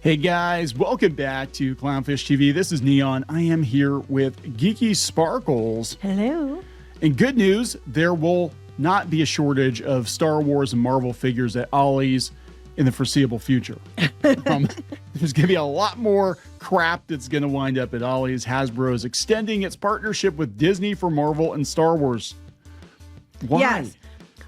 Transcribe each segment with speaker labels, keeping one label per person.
Speaker 1: Hey guys, welcome back to Clownfish TV. This is Kneon. I am here with Geeky Sparkles.
Speaker 2: Hello. And
Speaker 1: good news, there will not be a shortage of Star Wars and Marvel figures at Ollie's in the foreseeable future. There's going to be a lot more crap that's going to wind up at Ollie's. Hasbro is extending its partnership with Disney for Marvel and Star Wars. Why?
Speaker 2: Yes.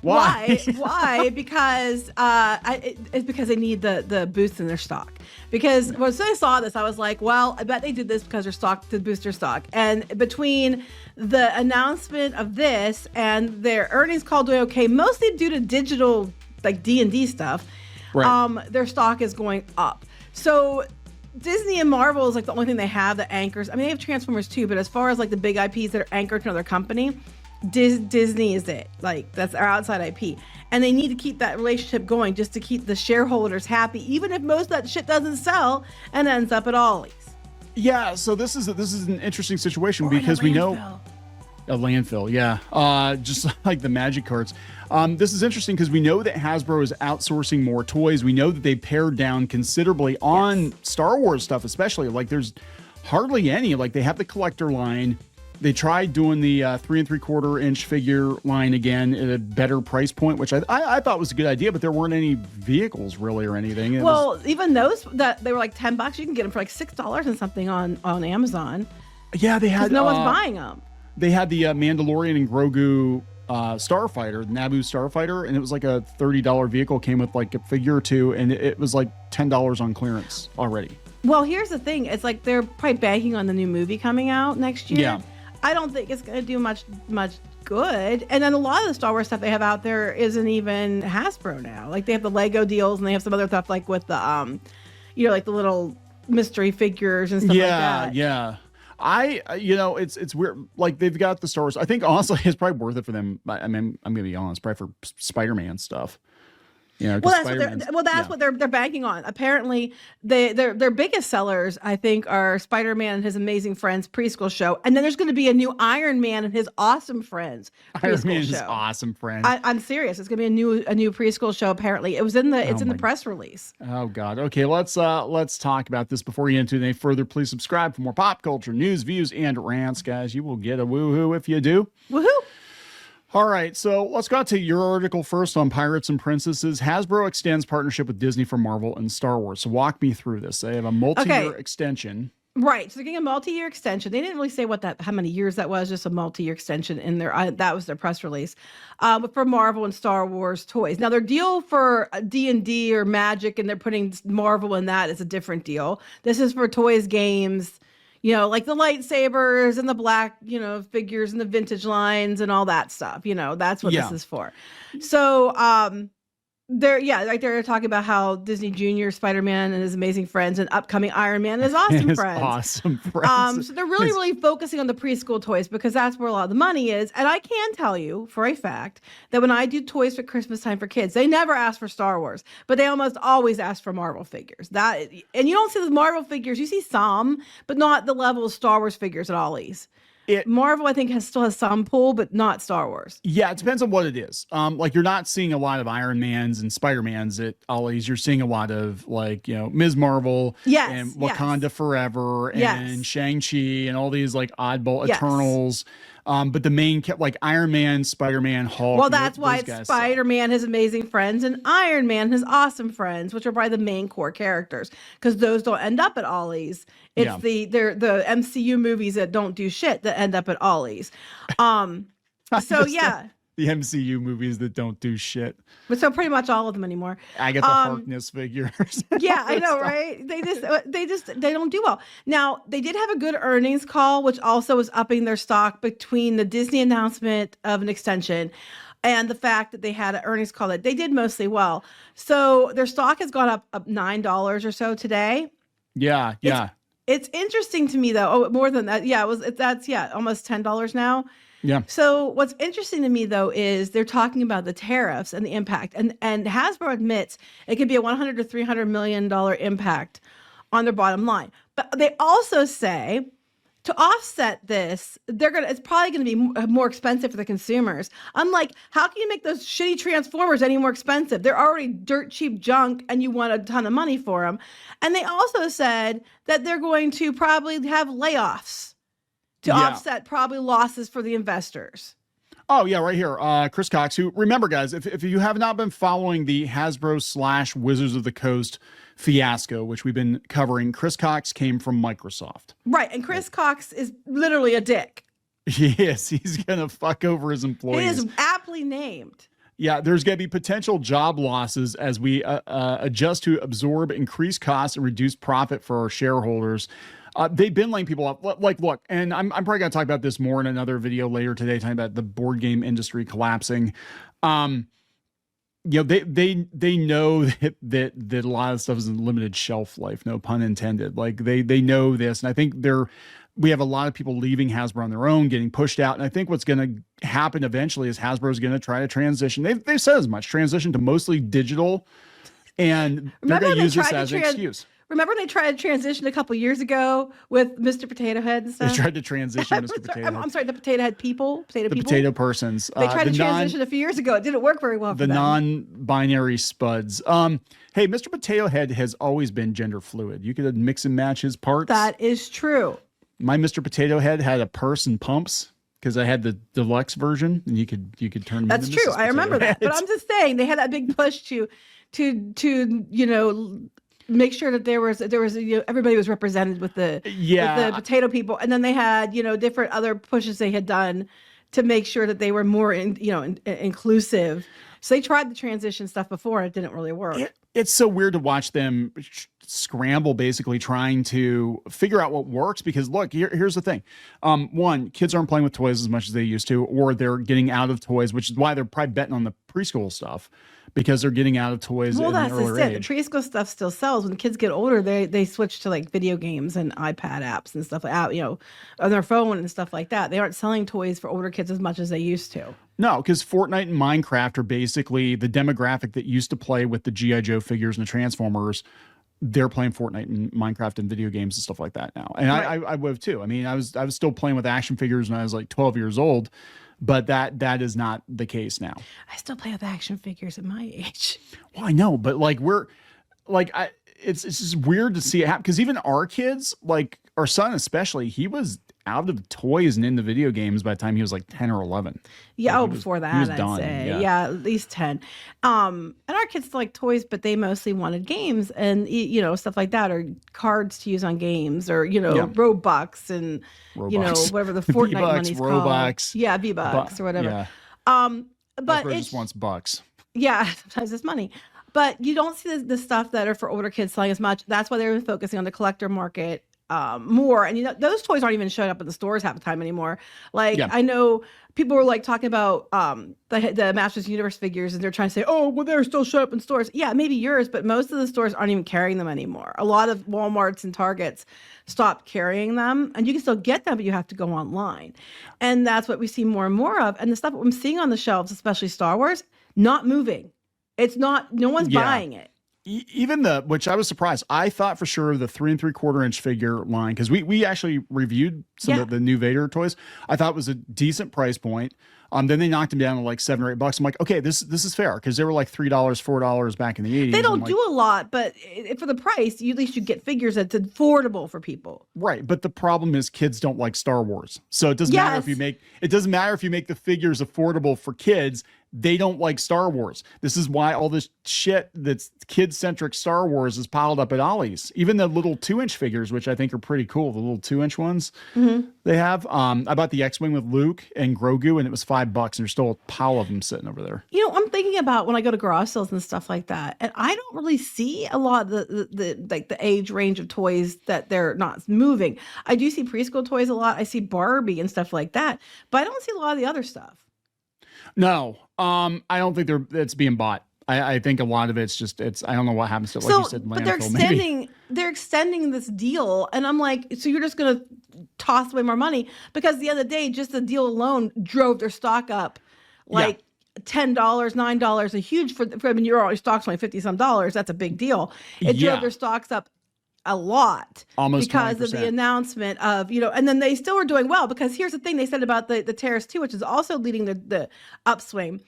Speaker 2: Why? Because it's because they need the boost in their stock. Because when I saw this, I was like, well, I bet they did this because their stock to boost their stock. And between the announcement of this and their earnings call doing okay, mostly due to digital like D&D stuff, right. Their stock is going up. So Disney and Marvel is like the only thing they have that anchors. I mean, they have Transformers too, but as far as like the big IPs that are anchored to another company, Disney is it. Like that's our outside IP. And they need to keep that relationship going just to keep the shareholders happy, even if most of that shit doesn't sell and ends up at Ollie's.
Speaker 1: Yeah, so this is an interesting situation because we know a landfill, yeah. Just like the magic cards. This is interesting because we know that Hasbro is outsourcing more toys. We know that they pared down considerably on Star Wars stuff, especially. Like there's hardly any. Like they have the collector line. They tried doing the 3 3/4 inch figure line again at a better price point, which I thought was a good idea, but there weren't any vehicles really or anything.
Speaker 2: Even those that they were like $10, you can get them for like $6 and something on Amazon.
Speaker 1: Yeah, they had
Speaker 2: no one's buying them.
Speaker 1: They had the Mandalorian and Grogu Starfighter, the Naboo Starfighter, and it was like a $30 vehicle, came with like a figure or two, and it was like $10 on clearance already.
Speaker 2: Well, here's the thing. It's like they're probably banking on the new movie coming out next year.
Speaker 1: Yeah.
Speaker 2: I don't think it's going to do much good. And then a lot of the Star Wars stuff they have out there isn't even Hasbro now. Like they have the Lego deals and they have some other stuff like with the, like the little mystery figures and stuff like that.
Speaker 1: Yeah. It's weird. Like they've got the Star Wars. I think honestly, it's probably worth it for them. I mean, I'm going to be honest, probably for Spider-Man stuff. Yeah,
Speaker 2: that's what they're banking on. Apparently, their biggest sellers, I think, are Spider-Man and His Amazing Friends preschool show, and then there's going to be a new Iron Man and His Awesome Friends preschool
Speaker 1: Iron Man
Speaker 2: show.
Speaker 1: His Awesome Friends.
Speaker 2: I'm serious. It's going to be a new preschool show. Apparently, it was in the press release.
Speaker 1: Oh God. Okay, let's talk about this before you get into any further. Please subscribe for more pop culture news, views, and rants, guys. You will get a woohoo if you do.
Speaker 2: Woohoo!
Speaker 1: All right, so let's go to your article first on Pirates and Princesses. Hasbro extends partnership with Disney for Marvel and Star Wars. So walk me through this. They have a multi-year extension.
Speaker 2: Right. So they're getting a multi-year extension. They didn't really say how many years that was, just a multi-year extension in there. That was their press release for Marvel and Star Wars toys. Now their deal for D&D or Magic, and they're putting Marvel in that, is a different deal. This is for toys, games, like the lightsabers and the black, figures and the vintage lines and all that stuff. That's what this is for. So, they're talking about how Disney Junior, Spider-Man and His Amazing Friends, and upcoming Iron Man and His Awesome Friends.
Speaker 1: Awesome Friends.
Speaker 2: So they're really focusing on the preschool toys because that's where a lot of the money is. And I can tell you for a fact that when I do toys for Christmas time for kids, they never ask for Star Wars, but they almost always ask for Marvel figures. And you don't see the Marvel figures. You see some, but not the level of Star Wars figures at Ollie's. Marvel, I think, still has some pull, but not Star Wars.
Speaker 1: Yeah, it depends on what it is. Like you're not seeing a lot of Iron Mans and Spider-Mans at Ollie's. You're seeing a lot of Ms. Marvel and Wakanda Forever and Shang-Chi and all these like oddball Eternals. But the main like Iron Man, Spider-Man, Hulk.
Speaker 2: Well, that's why it's Spider-Man, His Amazing Friends, and Iron Man, His Awesome Friends, which are probably the main core characters, because those don't end up at Ollie's. It's the MCU movies that don't do shit that end up at Ollie's.
Speaker 1: The MCU movies that don't do shit.
Speaker 2: But so pretty much all of them anymore.
Speaker 1: I get the Harkness figures.
Speaker 2: Yeah, I know, right? They don't do well. Now, they did have a good earnings call, which also was upping their stock between the Disney announcement of an extension and the fact that they had an earnings call that they did mostly well. So their stock has gone up $9 or so today.
Speaker 1: Yeah.
Speaker 2: It's interesting to me though. Oh, more than that. Yeah, that's almost $10 now.
Speaker 1: Yeah.
Speaker 2: So what's interesting to me though is they're talking about the tariffs and the impact, and Hasbro admits it could be a $100 to $300 million impact on their bottom line. But they also say to offset this, it's probably going to be more expensive for the consumers. I'm like, how can you make those shitty Transformers any more expensive? They're already dirt cheap junk and you want a ton of money for them. And they also said that they're going to probably have layoffs to offset probably losses for the investors.
Speaker 1: Oh, yeah, right here. Chris Cox, who, remember, guys, if you have not been following the Hasbro / Wizards of the Coast fiasco, which we've been covering, Chris Cox came from Microsoft.
Speaker 2: Right. And Chris Cox is literally a dick.
Speaker 1: Yes, he's going to fuck over his employees.
Speaker 2: He is aptly named.
Speaker 1: Yeah, there's going to be potential job losses as we adjust to absorb increased costs and reduce profit for our shareholders. They've been laying people off. Like, look, and I'm probably going to talk about this more in another video later today, talking about the board game industry collapsing. You know, they know that a lot of stuff is in limited shelf life, no pun intended. Like they know this, and I think we have a lot of people leaving Hasbro on their own, getting pushed out. And I think what's going to happen eventually is Hasbro is going to try to transition. They've said as much, transition to mostly digital, and they're going to use this as an excuse.
Speaker 2: Remember when they tried to transition a couple years ago with Mr. Potato Head and stuff?
Speaker 1: They tried to transition Mr. Potato Head.
Speaker 2: I'm sorry, the Potato Head people?
Speaker 1: The potato persons.
Speaker 2: They tried to transition a few years ago. It didn't work very well for them.
Speaker 1: The non-binary spuds. Hey, Mr. Potato Head has always been gender fluid. You could mix and match his parts.
Speaker 2: That is true.
Speaker 1: My Mr. Potato Head had a purse and pumps because I had the deluxe version, and you could turn them
Speaker 2: That's
Speaker 1: into
Speaker 2: true.
Speaker 1: Mrs.
Speaker 2: I remember that. But I'm just saying they had that big push to you know, make sure that there was everybody was represented with the potato people, and then they had different other pushes they had done to make sure that they were more inclusive. So they tried the transition stuff before, and it didn't really work.
Speaker 1: It's so weird to watch them scramble, basically trying to figure out what works. Because look, here's the thing: one, kids aren't playing with toys as much as they used to, or they're getting out of toys, which is why they're probably betting on the preschool stuff, because they're getting out of toys.
Speaker 2: Well,
Speaker 1: at an earlier age.
Speaker 2: The preschool stuff still sells. When the kids get older, they switch to like video games and iPad apps and stuff like that, on their phone and stuff like that. They aren't selling toys for older kids as much as they used to.
Speaker 1: No, because Fortnite and Minecraft are basically the demographic that used to play with the G.I. Joe figures and the Transformers. They're playing Fortnite and Minecraft and video games and stuff like that now. And right. I would too. I mean, I was still playing with action figures when I was like 12 years old, but that is not the case now.
Speaker 2: I still play with action figures at my age.
Speaker 1: Well, I know, but it's just weird to see it happen, because even our kids, like our son especially, he was out of toys and into video games by the time he was like 10 or 11.
Speaker 2: Yeah, before that, I'd say. Yeah, at least 10. And our kids still like toys, but they mostly wanted games and, stuff like that, or cards to use on games, or, Robux and, whatever the Fortnite money's called.
Speaker 1: Robux.
Speaker 2: Yeah, V-Bucks or whatever.
Speaker 1: Yeah.
Speaker 2: But
Speaker 1: it just wants bucks.
Speaker 2: Yeah, sometimes it's money. But you don't see the stuff that are for older kids selling as much. That's why they're focusing on the collector market more. And those toys aren't even showing up in the stores half the time anymore. I know people were like talking about the Masters Universe figures, and they're trying to say, oh, well, they're still showing up in stores. Yeah, maybe yours, but most of the stores aren't even carrying them anymore. A lot of Walmarts and Targets stopped carrying them, and you can still get them, but you have to go online. And that's what we see more and more of. And the stuff I'm seeing on the shelves, especially Star Wars, not moving. It's not, no one's buying it.
Speaker 1: Even which I was surprised. I thought for sure the 3 3/4 inch figure line, because we actually reviewed some of the new Vader toys. I thought it was a decent price point. Then they knocked them down to like $7 or $8. I'm like, okay, this is fair, because they were like $3, $4 back in the 80s.
Speaker 2: They don't do a lot, but for the price, at least you get figures that's affordable for people.
Speaker 1: Right, but the problem is kids don't like Star Wars, so it doesn't matter if you make the figures affordable for kids. They don't like Star Wars. This is why all this shit that's kid-centric Star Wars is piled up at Ollie's. Even the little 2-inch figures, which I think are pretty cool, the little 2-inch ones they have. I bought the X-Wing with Luke and Grogu, and it was $5, and there's still a pile of them sitting over there. I'm thinking about when I go to garage sales and stuff like that, and I don't really see a lot of the age range of toys that they're not moving. I do see preschool toys a lot. I see Barbie and stuff like that, but I don't see a lot of the other stuff. No, I don't think it's being bought. I think a lot of it's I don't know what happens to it. Like you said,
Speaker 2: but
Speaker 1: landfill,
Speaker 2: they're extending this deal, and I'm like, so you're just gonna toss away more money, because at the end of the day, just the deal alone drove their stock up $10, $9, a huge I mean, your stock's only $50 some. That's a big deal. It drove their stocks up a lot
Speaker 1: Almost
Speaker 2: because
Speaker 1: 20%.
Speaker 2: of the announcement of, and then they still were doing well, because here's the thing they said about the tariffs too, which is also leading the upswing,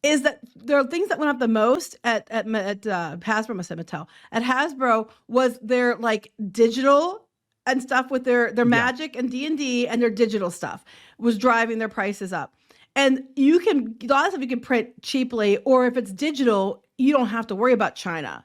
Speaker 2: is that there are things that went up the most at Hasbro, must have Mattel, at Hasbro was their like digital and stuff with their Magic and D&D, and their digital stuff was driving their prices up. And you can, a lot of stuff you can print cheaply, or if it's digital, you don't have to worry about China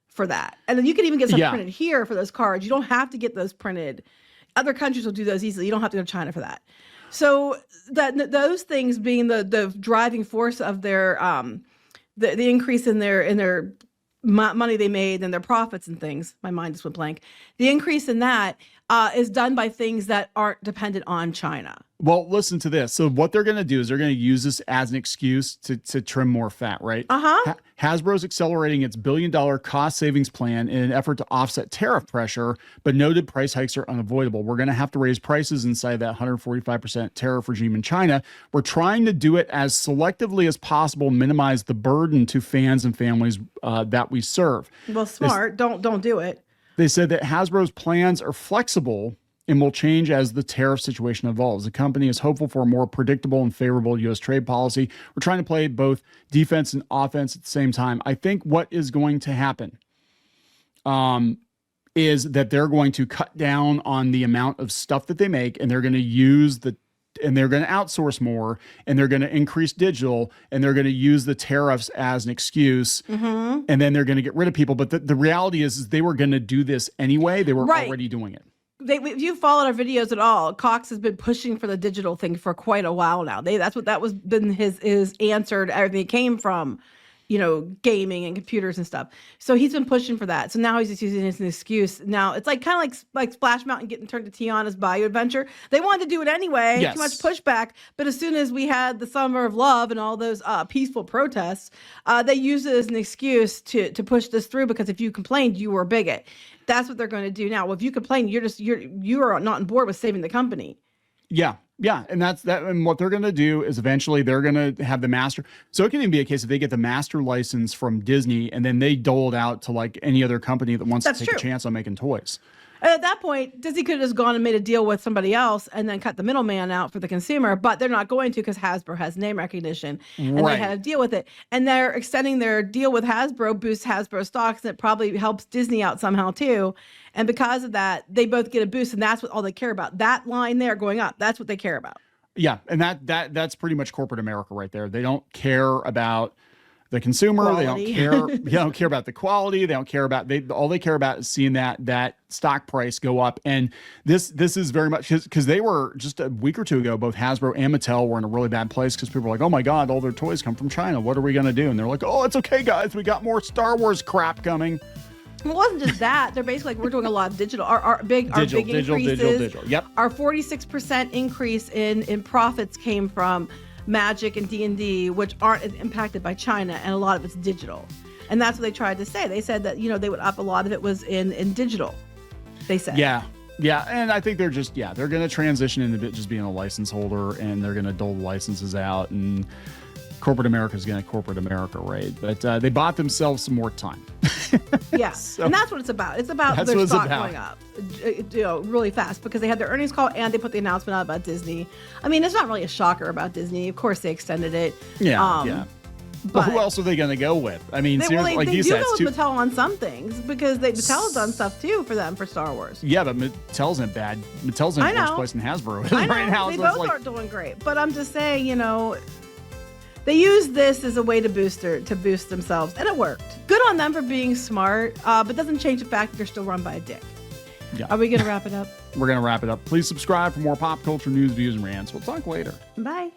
Speaker 2: for that. And then you can even get some printed here for those cards. You don't have to get those printed. Other countries will do those easily. You don't have to go to China for that. So those things being the driving force of their the increase in their money they made and their profits and things. My mind just went blank. The increase in that is done by things that aren't dependent on China.
Speaker 1: Well, listen to this. So what they're going to do is they're going to use this as an excuse to trim more fat, right? Hasbro's accelerating its billion-dollar cost savings plan in an effort to offset tariff pressure, but noted price hikes are unavoidable. We're going to have to raise prices inside that 145% tariff regime in China. We're trying to do it as selectively as possible, minimize the burden to fans and families that we serve.
Speaker 2: Well, smart. Don't do it.
Speaker 1: They said that Hasbro's plans are flexible and will change as the tariff situation evolves. The company is hopeful for a more predictable and favorable U.S. trade policy. We're trying to play both defense and offense at the same time. I think what is going to happen is that they're going to cut down on the amount of stuff that they make, and they're going to they're going to outsource more, and they're going to increase digital, and they're going to use the tariffs as an excuse, and then they're going to get rid of people. But the reality is they were going to do this anyway. They were already doing it.
Speaker 2: If you followed our videos at all, Cox has been pushing for the digital thing for quite a while now. That was been his answer to everything. It came from, gaming and computers and stuff. So he's been pushing for that. So now he's just using it as an excuse. Now it's kind of like Splash Mountain getting turned to Tiana's Bayou Adventure. They wanted to do it anyway.
Speaker 1: Yes.
Speaker 2: Too much pushback. But as soon as we had the Summer of Love and all those peaceful protests, they used it as an excuse to push this through, because if you complained, you were a bigot. That's what they're going to do now. Well, if you complain, you are not on board with saving the company.
Speaker 1: Yeah. Yeah. And that's that. And what they're going to do is eventually they're going to have the master. So it can even be a case if they get the master license from Disney and then they dole it out to like any other company that wants to take a chance on making toys.
Speaker 2: And at that point, Disney could have just gone and made a deal with somebody else and then cut the middleman out for the consumer, but they're not going to, because Hasbro has name recognition and they had to deal with it. And they're extending their deal with Hasbro, boosts Hasbro stocks, and it probably helps Disney out somehow too. And because of that, they both get a boost, and that's what all they care about. That line there going up, that's what they care about.
Speaker 1: Yeah, and that's pretty much corporate America right there. They don't care about the consumer.
Speaker 2: Quality.
Speaker 1: They don't care about the quality. They don't care about all they care about is seeing that stock price go up. And this is very much because they were just a week or two ago, both Hasbro and Mattel were in a really bad place because people were like, oh my God, all their toys come from China. What are we going to do? And they're like, oh, it's okay, guys. We got more Star Wars crap coming.
Speaker 2: It wasn't just that. They're basically we're doing a lot of digital. Our big increases.
Speaker 1: Digital. Yep.
Speaker 2: Our 46% increase in profits came from Magic and D&D, which aren't impacted by China, and a lot of it's digital. And that's what they tried to say. They said that they would up a lot of it was in digital. They said.
Speaker 1: Yeah. Yeah, and I think they're going to transition into just being a license holder, and they're going to dole the licenses out, and corporate America is going to corporate America, right? But they bought themselves some more time.
Speaker 2: Yeah, so, and that's what it's about. It's about their stock going up, really fast, because they had their earnings call and they put the announcement out about Disney. I mean, it's not really a shocker about Disney. Of course, they extended it.
Speaker 1: Yeah. But who else are they going to go with? I mean, seriously, like you said,
Speaker 2: they do go with Mattel on some things, because Mattel's done stuff too for them for Star Wars.
Speaker 1: Yeah, but Mattel's in bad. Mattel's in worse place than Hasbro is right now.
Speaker 2: They both aren't doing great. But I'm just saying, they use this as a way to boost themselves, and it worked. Good on them for being smart, but doesn't change the fact that they're still run by a dick.
Speaker 1: Yeah.
Speaker 2: Are we going to wrap it up?
Speaker 1: We're going to wrap it up. Please subscribe for more pop culture news, views, and rants. We'll talk later.
Speaker 2: Bye.